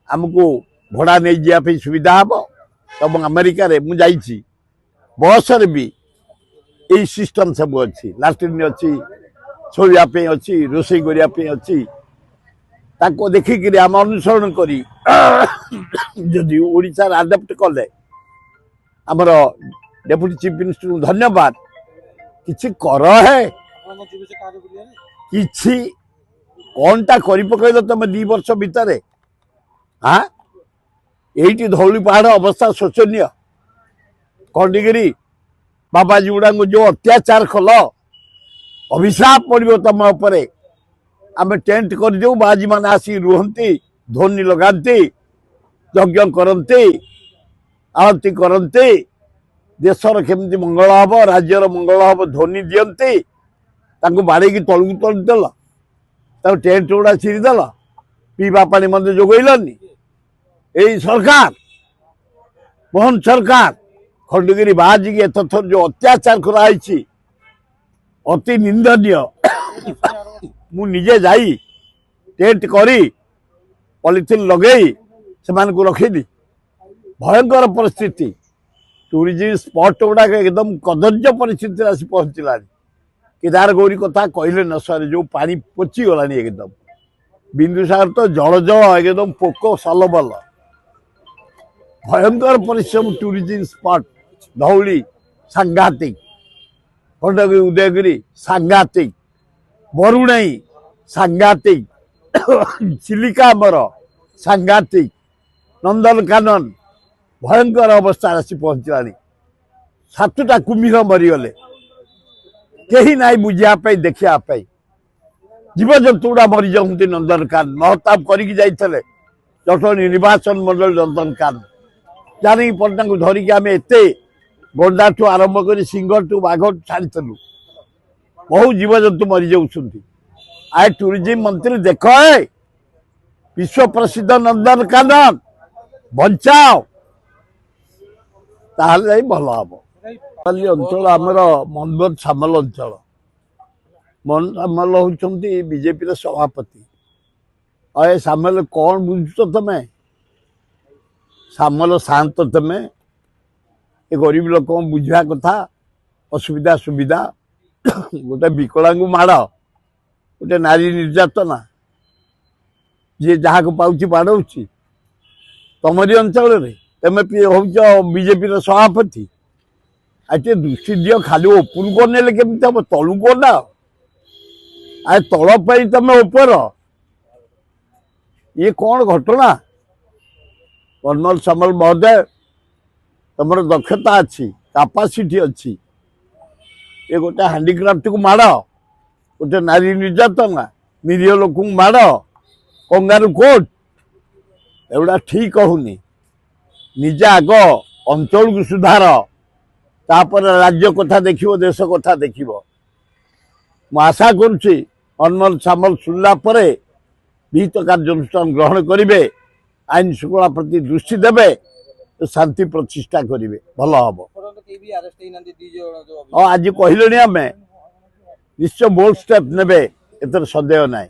आमको भड़ा नहीं जावाई सुविधा हम तब अमेरिका मु जाइछि बस रे भी यही सिस्टम सब अच्छी लाट्रिन अच्छी शोवाई अच्छी रोषे करने अच्छी ताको देखिक आम अनुसरण करी जदि ओडिशा आडप्ट कले आमर डेप्यूटी चीफ मिनिस्टर धन्यवाद किछि कर है किछि कौनटा कर पकड़ तुम 2 वर्ष भितर हाँ यही धौली पहाड़ अवस्था शोचनीय खंडगिरी बाबाजी गुड़ा जो अत्याचार कल अभिशाप पड़ो तुम उपरे आम टेंट कर दे बाजी मान आसी रुहंती ध्वनि लगाती यज्ञ करती आरती करती देशर केमती मंगल हम राज्यर मंगल हम ध्वनि दियंती बाड़े की तलू तलदेल टेंट गुड़ा छिड़देल पीवा पानी मत जोगैलनी यही सरकार मोहन सरकार खंडगिरी बाजी की एथर जो अत्याचार कराई अति निंदनीय मु निजे जाई टेंट करी पॉलिथिन लगे से रखीदी भयंकर परिस्थिति टूरिज्म स्पॉट गुड़ा एकदम कदर्य परिस्थिति आसी पहुँचला केदार गौरी कथा कहले न सर जो पानी पची गला एकदम बिंदुसागर तो जल जल एकदम पोक सलबल भयंकर परिश्रम टूरिज्म स्पॉट धौली सांघातिक खंडगिरी उदयगिरी सांघातिक बरुणाई सांघातिक चिलिका मर सांघातिक नंदनकानन भयंकर अवस्था आसी पहुँचला 7टा कुम्भीर मरीगले कहीं ना बुझापी देखापी जीवजंतु गुड़ा मरी जाती नंदनकान महताब करके जाते जटणी निर्वाचन मंडल नंदनकान जानी पटना को धरिकी आम एत गंडा ठू आरंभ कर सिंह ठू बाघ छाड़ीलु बहु जीवजंतु मरी जाऊँगी आए टूरिज्म मंत्री देख विश्व प्रसिद्ध नंदनकानन बचाओ ताहले भल हम अंचल आमर मनोज सामल अंचल मन सामल होती बीजेपी सभापति अरे सामल कौन बुझुच तमें सामल शांत तमें ये गरीब लोक बुझा कथा असुविधा सुविधा गोटे विकलांग माड़ गोटे नारी निर्यातना जी जहाँ को पाँच बाड़ौची तमरी अंचल तमें हूँ बीजेपी सभापति आटे दृष्टि दियो खाली उपरू को नेले केमती हम तलू को ना आए तल पाई तमें ऊपर ये कौन घटना मनोज सामल महोदय तुम दक्षता अच्छी कैपेसिटी अच्छी ये गोटे हैंडीक्राफ्ट को माड़ गोटे नारी निर्यातना निरीह लोक माड़ कंगारू कोट एगुड़ा ठीक कहूनी निजे आग अंचल को सुधार तापर राज्य कथा देखिबो देश कथा देखिबो मु आशा करुच्ची मनमोहन सामल सुनला परे विहित कार्यानुष्ठान ग्रहण करेंगे आईन श्रृंखला प्रति दृष्टि देवे तो शांति प्रतिष्ठा करेंगे भल हम आज कहले आम निश्चय बोल्ड स्टेप ने एतर सन्देह ना।